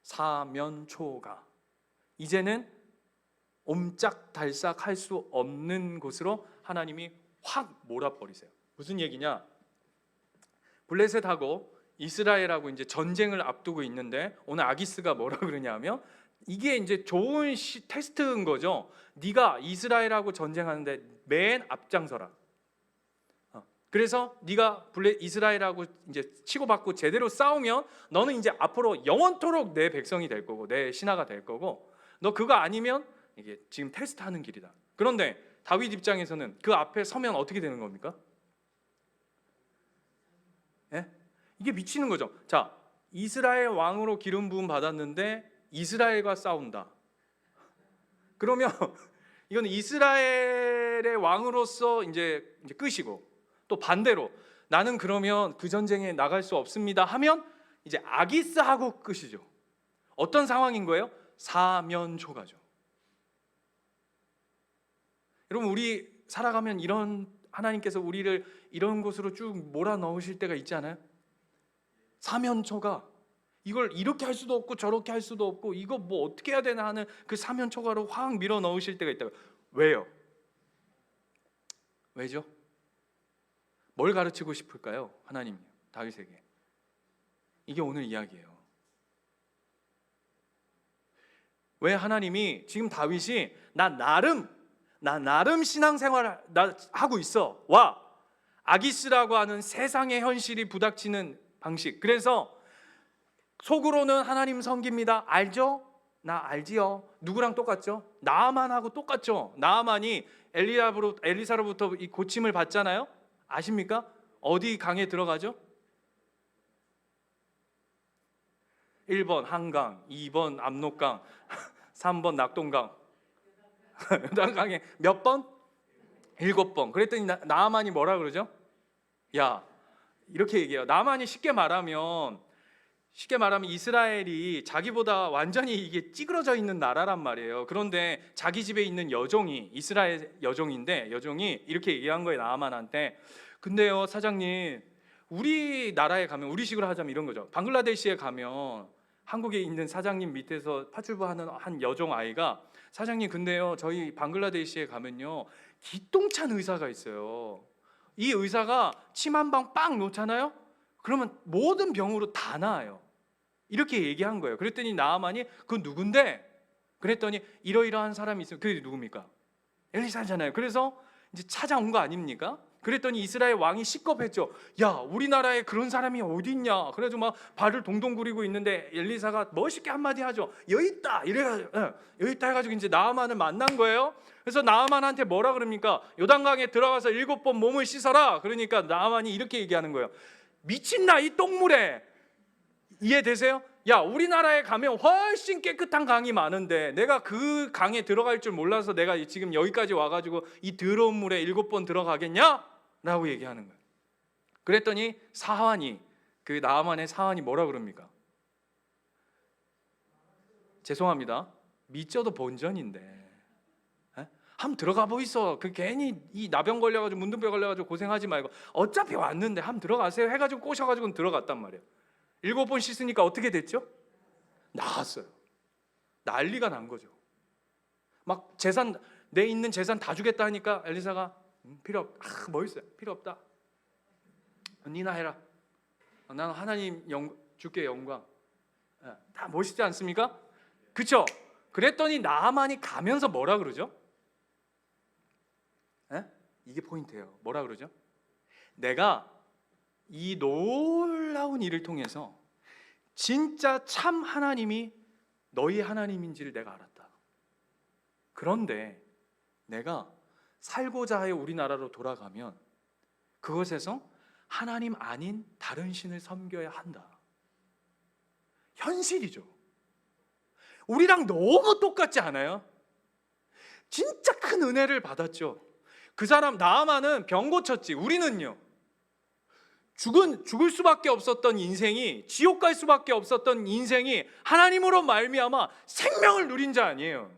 사면초가 이제는 옴짝달싹 할 수 없는 곳으로 하나님이 확 몰아버리세요. 무슨 얘기냐? 블레셋하고 이스라엘하고 이제 전쟁을 앞두고 있는데 오늘 아기스가 뭐라 그러냐면 이게 이제 좋은 테스트인 거죠. 네가 이스라엘하고 전쟁하는데 맨 앞장서라. 그래서 네가 이스라엘하고 이제 치고받고 제대로 싸우면 너는 이제 앞으로 영원토록 내 백성이 될 거고 내 신하가 될 거고, 너 그거 아니면 이게 지금 테스트하는 길이다. 그런데 다윗 입장에서는 그 앞에 서면 어떻게 되는 겁니까? 이게 미치는 거죠. 자, 이스라엘 왕으로 기름 부음 받았는데 이스라엘과 싸운다. 그러면 이건 이스라엘의 왕으로서 이제 끝이고, 또 반대로 나는 그러면 그 전쟁에 나갈 수 없습니다 하면 이제 아기스하고 끝이죠. 어떤 상황인 거예요? 사면초가죠. 여러분 우리 살아가면 이런 하나님께서 우리를 이런 곳으로 쭉 몰아넣으실 때가 있지 않아요? 사면초가 이걸 이렇게 할 수도 없고 저렇게 할 수도 없고 이거 뭐 어떻게 해야 되나 하는 그 사면초가로 확 밀어 넣으실 때가 있다고. 왜요? 왜죠? 뭘 가르치고 싶을까요? 하나님 다윗에게. 이게 오늘 이야기예요. 왜 하나님이 지금 다윗이 나 나름 신앙생활 하고 있어. 와 아기스라고 하는 세상의 현실이 부닥치는 방식. 그래서 속으로는 하나님 섬깁니다. 알죠? 나 알지요. 누구랑 똑같죠? 나아만하고 똑같죠. 나아만이 엘리사로부터 이 고침을 받잖아요. 아십니까? 어디 강에 들어가죠? 1번 한강, 2번 압록강, 3번 낙동강. 요단강에 몇 번? 7번. 그랬더니 나아만이 뭐라 그러죠? 야, 이렇게 얘기해요. 나아만이 쉽게 말하면 이스라엘이 자기보다 완전히 이게 찌그러져 있는 나라란 말이에요. 그런데 자기 집에 있는 여종이 이스라엘 여종이 이렇게 얘기한 거예요. 나아만한테. 근데요 사장님, 우리나라에 가면 우리식으로 하자면 이런 거죠. 방글라데시에 가면 한국에 있는 사장님 밑에서 파출부하는 한 여종 아이가 사장님 근데요 저희 방글라데시에 가면요 기똥찬 의사가 있어요. 이 의사가 침 한 방 빵 놓잖아요. 그러면 모든 병으로 다 나아요. 이렇게 얘기한 거예요. 그랬더니 나아만이 그 누군데? 그랬더니 이러이러한 사람이 있어요. 그게 누굽니까? 엘리사잖아요. 그래서 이제 찾아온 거 아닙니까? 그랬더니 이스라엘 왕이 식겁했죠. 야 우리나라에 그런 사람이 어디 있냐. 그래가지고 막 발을 동동 구리고 있는데 엘리사가 멋있게 한마디 하죠. 여기 있다. 여기 있다 해가지고 이제 나아만을 만난 거예요. 그래서 나아만한테 뭐라 그럽니까? 요단강에 들어가서 7번 몸을 씻어라. 그러니까 나아만이 이렇게 얘기하는 거예요. 미친나 이 똥물에. 이해되세요? 야, 우리나라에 가면 훨씬 깨끗한 강이 많은데 내가 그 강에 들어갈 줄 몰라서 내가 지금 여기까지 와가지고 이 더러운 물에 7번 들어가겠냐? 라고 얘기하는 거예요. 그랬더니 사환이, 그 나아만의 사환이 뭐라 그럽니까? 죄송합니다, 미쳐도 본전인데 에? 한번 들어가 보이소. 그 괜히 이 나병 걸려가지고 문둥병 걸려가지고 고생하지 말고 어차피 왔는데 한번 들어가세요 해가지고 꼬셔가지고 들어갔단 말이에요. 7번 씻으니까 어떻게 됐죠? 나았어요. 난리가 난 거죠. 막 재산, 내 있는 재산 다 주겠다 하니까 엘리사가 필요 없. 뭐 있어요? 필요 없다. 니나 해라. 나는 하나님 주께 영광. 다 멋있지 않습니까? 그렇죠? 그랬더니 나아만이 가면서 뭐라 그러죠? 이게 포인트예요. 뭐라 그러죠? 내가 이 놀라운 일을 통해서 진짜 참 하나님이 너희 하나님인지를 내가 알았다. 그런데 내가 살고자 하여 우리나라로 돌아가면 그것에서 하나님 아닌 다른 신을 섬겨야 한다. 현실이죠. 우리랑 너무 똑같지 않아요? 진짜 큰 은혜를 받았죠. 그 사람 나아만은 병 고쳤지. 우리는요, 죽을 수밖에 없었던 인생이, 지옥 갈 수밖에 없었던 인생이 하나님으로 말미암아 생명을 누린 자 아니에요.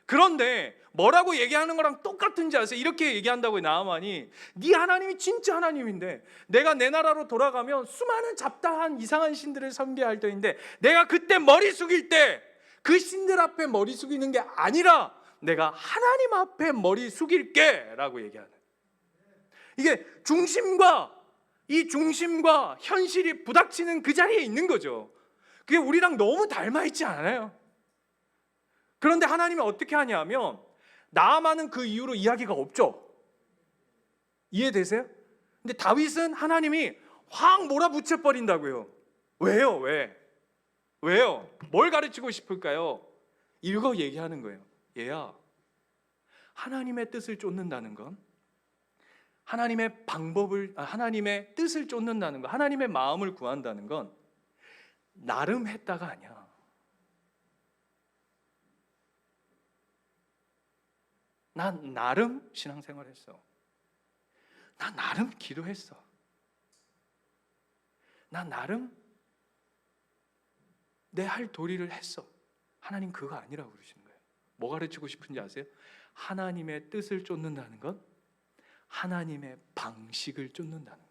그런데 뭐라고 얘기하는 거랑 똑같은지 아세요? 이렇게 얘기한다고요. 나아만이 네 하나님이 진짜 하나님인데 내가 내 나라로 돌아가면 수많은 잡다한 이상한 신들을 섬겨야 할 터인데 내가 그때 머리 숙일 때 그 신들 앞에 머리 숙이는 게 아니라 내가 하나님 앞에 머리 숙일게 라고 얘기하는, 이게 중심과 현실이 부닥치는 그 자리에 있는 거죠. 그게 우리랑 너무 닮아 있지 않아요? 그런데 하나님이 어떻게 하냐면 나아만은 그 이후로 이야기가 없죠. 이해되세요? 근데 다윗은 하나님이 확 몰아붙여 버린다고요. 왜요? 왜요? 뭘 가르치고 싶을까요? 이거 얘기하는 거예요. 얘야, 하나님의 뜻을 쫓는다는 건, 하나님의 뜻을 쫓는다는 거, 하나님의 마음을 구한다는 건 나름 했다가 아니야. 난 나름 신앙생활 했어. 난 나름 기도했어. 난 나름 내 할 도리를 했어. 하나님 그거 아니라고 그러시는 거예요. 뭐 가르치고 싶은지 아세요? 하나님의 뜻을 쫓는다는 건 하나님의 방식을 쫓는다는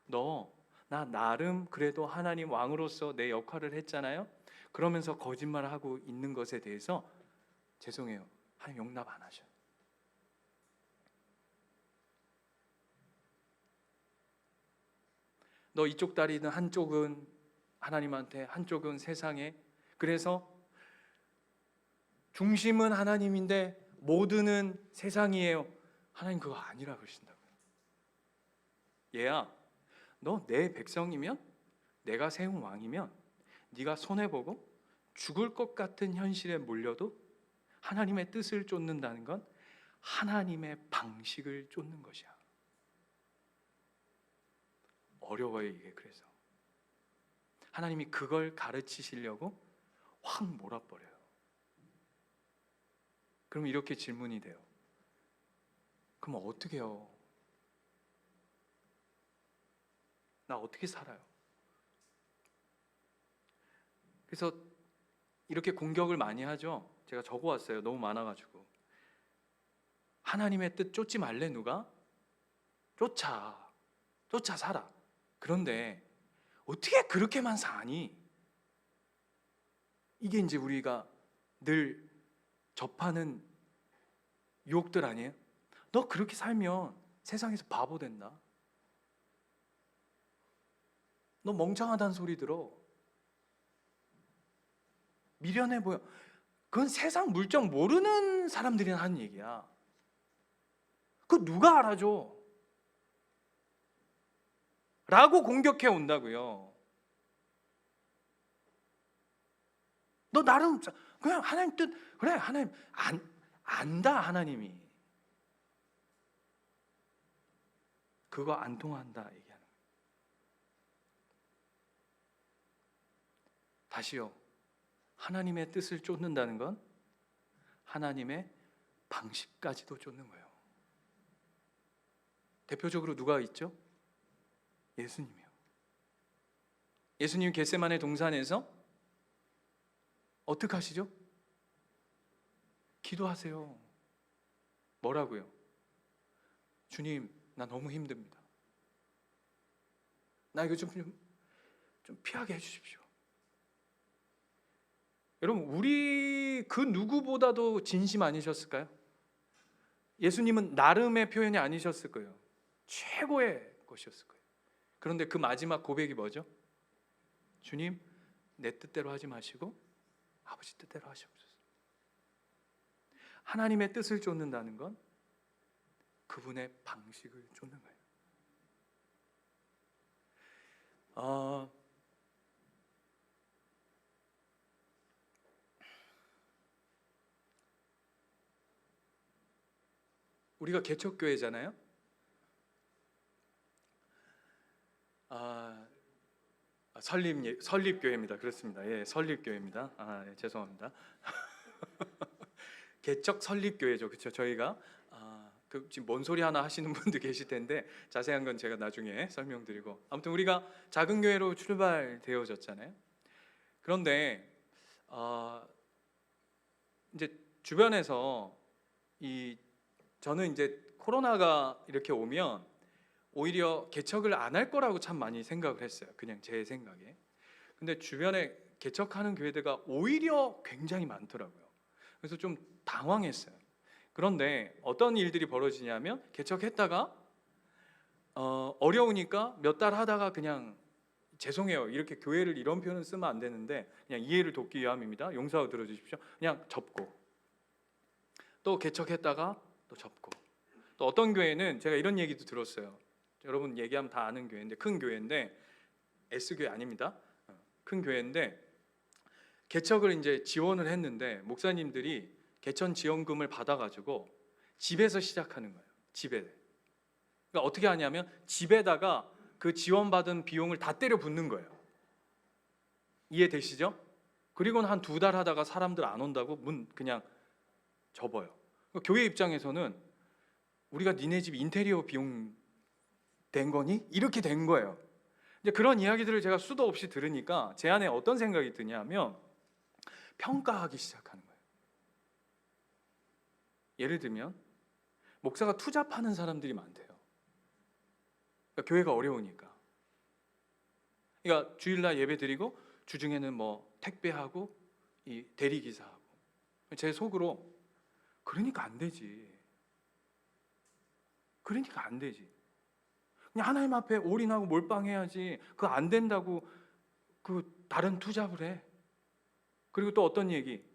거예요. 나 나름 그래도 하나님 왕으로서 내 역할을 했잖아요. 그러면서 거짓말을 하고 있는 것에 대해서 죄송해요, 하나님 용납 안 하셔요. 너 이쪽 다리는 한쪽은 하나님한테, 한쪽은 세상에. 그래서 중심은 하나님인데 모든은 세상이에요. 하나님 그거 아니라 그러신다고요. 얘야, 너 내 백성이면, 내가 세운 왕이면 네가 손해보고 죽을 것 같은 현실에 몰려도 하나님의 뜻을 쫓는다는 건 하나님의 방식을 쫓는 것이야. 어려워요 이게. 그래서 하나님이 그걸 가르치시려고 확 몰아버려요. 그럼 이렇게 질문이 돼요. 그럼 어떻게 해요? 나 어떻게 살아요? 그래서 이렇게 공격을 많이 하죠. 제가 적어왔어요. 너무 많아가지고. 하나님의 뜻 쫓지 말래 누가? 쫓아 살아. 그런데 어떻게 그렇게만 사니? 이게 이제 우리가 늘 접하는 유혹들 아니에요? 너 그렇게 살면 세상에서 바보 된다. 너 멍청하다는 소리 들어. 미련해 보여. 그건 세상 물정 모르는 사람들이 하는 얘기야. 그거 누가 알아줘? 라고 공격해 온다고요. 너 나름 그냥 하나님 뜻, 그래 하나님 안다. 하나님이 그거 안 통한다 얘기하는 거예요. 다시요. 하나님의 뜻을 쫓는다는 건 하나님의 방식까지도 쫓는 거예요. 대표적으로 누가 있죠? 예수님이요. 예수님 겟세마네 동산에서 어떻게 하시죠? 기도하세요. 뭐라고요? 주님, 나 너무 힘듭니다. 나 이거 좀 피하게 해주십시오. 여러분, 우리 그 누구보다도 진심 아니셨을까요? 예수님은 나름의 표현이 아니셨을 거예요. 최고의 것이었을 거예요. 그런데 그 마지막 고백이 뭐죠? 주님, 내 뜻대로 하지 마시고 아버지 뜻대로 하시옵소서. 하나님의 뜻을 쫓는다는 건 그분의 방식을 쫓는 거예요. 우리가 개척교회잖아요. 설립교회입니다. 그렇습니다. 예, 설립교회입니다. 예, 죄송합니다. 개척 설립교회죠. 그렇죠. 저희가 지금 뭔 소리 하나 하시는 분도 계실 텐데 자세한 건 제가 나중에 설명드리고, 아무튼 우리가 작은 교회로 출발되어졌잖아요. 그런데 이제 주변에서 저는 이제 코로나가 이렇게 오면 오히려 개척을 안 할 거라고 참 많이 생각을 했어요. 그냥 제 생각에. 근데 주변에 개척하는 교회들가 오히려 굉장히 많더라고요. 그래서 좀 당황했어요. 그런데 어떤 일들이 벌어지냐면 개척했다가 어려우니까 몇 달 하다가 그냥 죄송해요. 이렇게 교회를 이런 표현을 쓰면 안 되는데 그냥 이해를 돕기 위함입니다. 용서하고 들어주십시오. 그냥 접고, 또 개척했다가 또 접고, 또 어떤 교회는 제가 이런 얘기도 들었어요. 여러분 얘기하면 다 아는 교회인데, 큰 교회인데 S교회 아닙니다. 큰 교회인데 개척을 이제 지원을 했는데 목사님들이 개천 지원금을 받아가지고 집에서 시작하는 거예요. 집에. 그러니까 어떻게 하냐면 집에다가 그 지원받은 비용을 다 때려 붓는 거예요. 이해되시죠? 그리고는 한 2달 하다가 사람들 안 온다고 문 그냥 접어요. 그러니까 교회 입장에서는 우리가 니네 집 인테리어 비용 된 거니? 이렇게 된 거예요. 이제 그런 이야기들을 제가 수도 없이 들으니까 제 안에 어떤 생각이 드냐면 평가하기 시작하는 거예요. 예를 들면 목사가 투잡하는 사람들이 많대요. 그러니까 교회가 어려우니까. 그러니까 주일날 예배 드리고 주중에는 뭐 택배하고 이 대리기사하고. 제 속으로 그러니까 안 되지. 그러니까 안 되지. 그냥 하나님 앞에 올인하고 몰빵해야지. 그거 안 된다고 그 다른 투잡을 해. 그리고 또 어떤 얘기?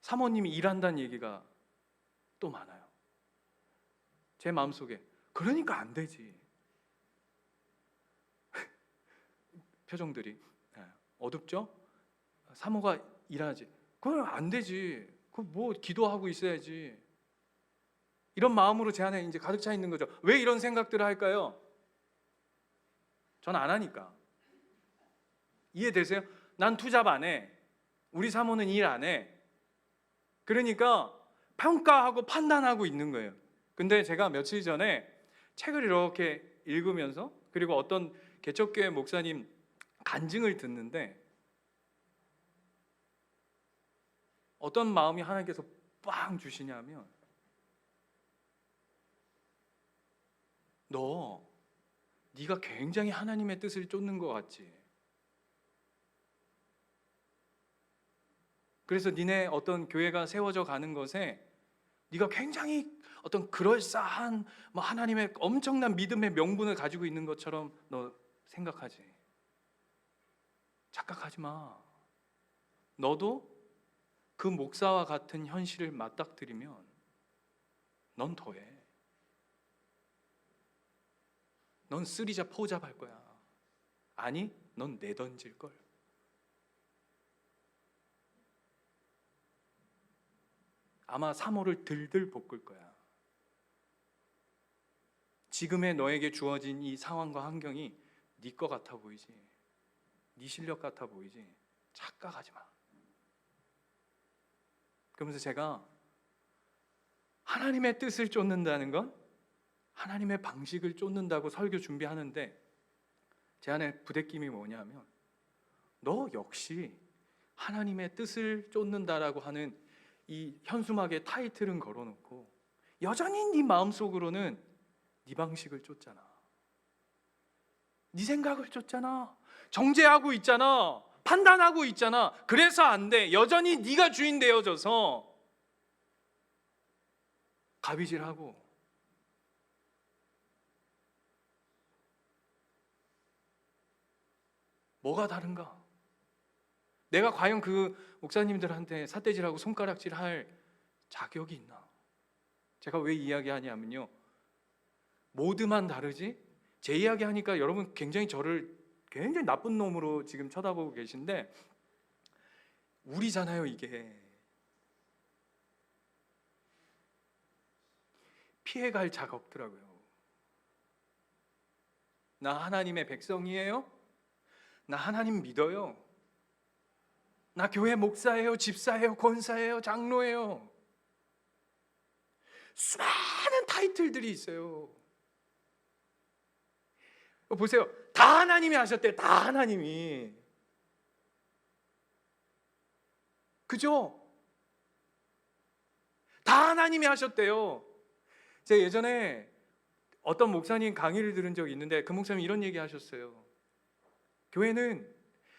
사모님이 일한다는 얘기가 또 많아요. 제 마음속에 그러니까 안 되지. 표정들이 어둡죠? 사모가 일하지. 그건 안 되지. 그 뭐 기도하고 있어야지. 이런 마음으로 제 안에 이제 가득 차 있는 거죠. 왜 이런 생각들을 할까요? 전 안 하니까. 이해되세요? 난 투잡 안 해. 우리 사모는 일 안 해. 그러니까 평가하고 판단하고 있는 거예요. 근데 제가 며칠 전에 책을 이렇게 읽으면서, 그리고 어떤 개척교회 목사님 간증을 듣는데 어떤 마음이 하나님께서 빵 주시냐면, 네가 굉장히 하나님의 뜻을 쫓는 것 같지. 그래서 니네 어떤 교회가 세워져 가는 것에 네가 굉장히 어떤 그럴싸한 뭐 하나님의 엄청난 믿음의 명분을 가지고 있는 것처럼 너 생각하지. 착각하지 마. 너도 그 목사와 같은 현실을 맞닥뜨리면 넌 더해. 넌 쓰리잡 포잡 할 거야. 아니, 넌 내던질 걸. 아마 사모를 들들 볶을 거야. 지금의 너에게 주어진 이 상황과 환경이 네 것 같아 보이지, 네 실력 같아 보이지, 착각하지 마. 그러면서 제가 하나님의 뜻을 쫓는다는 건, 하나님의 방식을 쫓는다고 설교 준비하는데 제 안에 부대낌이 뭐냐면, 너 역시 하나님의 뜻을 쫓는다라고 하는 이 현수막에 타이틀은 걸어놓고 여전히 네 마음속으로는 네 방식을 쫓잖아, 네 생각을 쫓잖아, 정죄하고 있잖아, 판단하고 있잖아. 그래서 안 돼. 여전히 네가 주인 되어져서 가비질하고. 뭐가 다른가? 내가 과연 그 목사님들한테 삿대질하고 손가락질 할 자격이 있나? 제가 왜 이야기하냐면요, 모두만 다르지? 제 이야기 하니까 여러분 굉장히 저를 굉장히 나쁜 놈으로 지금 쳐다보고 계신데, 우리잖아요. 이게 피해갈 자가 없더라고요. 나 하나님의 백성이에요? 나 하나님 믿어요. 나 교회 목사예요, 집사예요, 권사예요, 장로예요. 수많은 타이틀들이 있어요. 보세요. 다 하나님이 하셨대요. 다 하나님이. 그죠? 다 하나님이 하셨대요. 제가 예전에 어떤 목사님 강의를 들은 적이 있는데 그 목사님이 이런 얘기 하셨어요. 교회는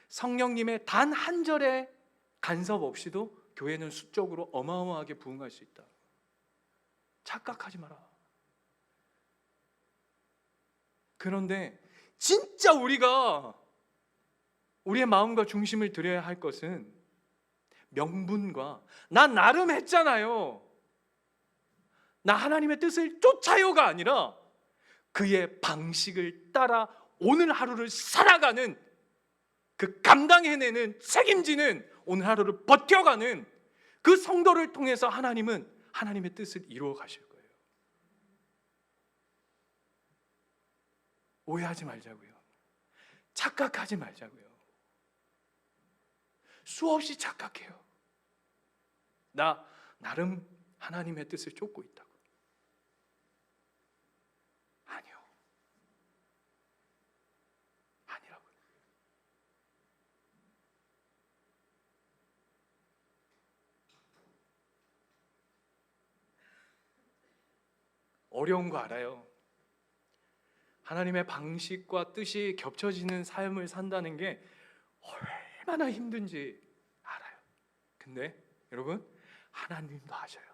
성령님의 단 한 절의 간섭 없이도 교회는 수적으로 어마어마하게 부흥할 수 있다. 착각하지 마라. 그런데 진짜 우리가 우리의 마음과 중심을 들여야 할 것은 명분과, 난 나름 했잖아요, 나 하나님의 뜻을 쫓아요가 아니라 그의 방식을 따라 오늘 하루를 살아가는, 그 감당해내는, 책임지는, 오늘 하루를 버텨가는 그 성도를 통해서 하나님은 하나님의 뜻을 이루어 가실 거예요. 오해하지 말자고요. 착각하지 말자고요. 수없이 착각해요. 나 나름 하나님의 뜻을 쫓고 있다고. 아니요. 아니라고요. 어려운 거 알아요. 하나님의 방식과 뜻이 겹쳐지는 삶을 산다는 게 얼마나 힘든지 알아요. 근데 여러분, 하나님도 하셔요.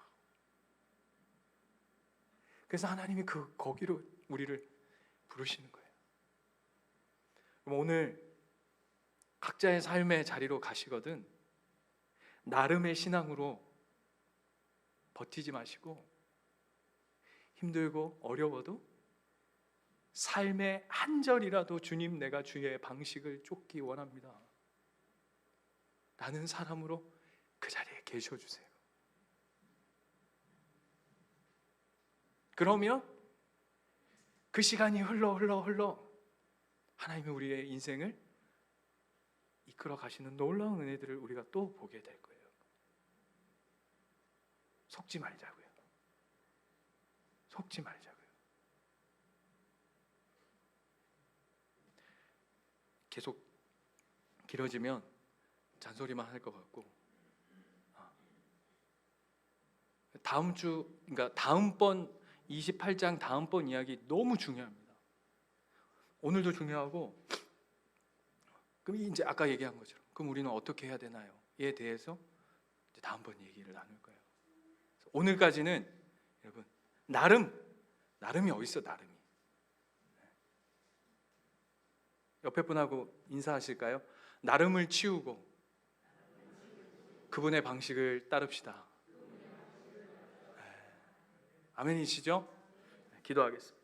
그래서 하나님이 거기로 우리를 부르시는 거예요. 그럼 오늘 각자의 삶의 자리로 가시거든 나름의 신앙으로 버티지 마시고, 힘들고 어려워도 삶의 한 절이라도 주님, 내가 주의 방식을 쫓기 원합니다 라는 사람으로 그 자리에 계셔주세요. 그러면 그 시간이 흘러 하나님이 우리의 인생을 이끌어 가시는 놀라운 은혜들을 우리가 또 보게 될 거예요. 속지 말자고요. 속지 말자고요. 계속 길어지면 잔소리만 할 것 같고, 다음 주, 그러니까 다음번 28장 다음번 이야기 너무 중요합니다. 오늘도 중요하고, 그럼 이제 아까 얘기한 것처럼 그럼 우리는 어떻게 해야 되나요?에 대해서 이제 다음번 얘기를 나눌 거예요. 오늘까지는 여러분 나름이 어딨어, 나름이. 옆에 분하고 인사하실까요? 나름을 치우고 그분의 방식을 따릅시다. 아멘이시죠? 기도하겠습니다.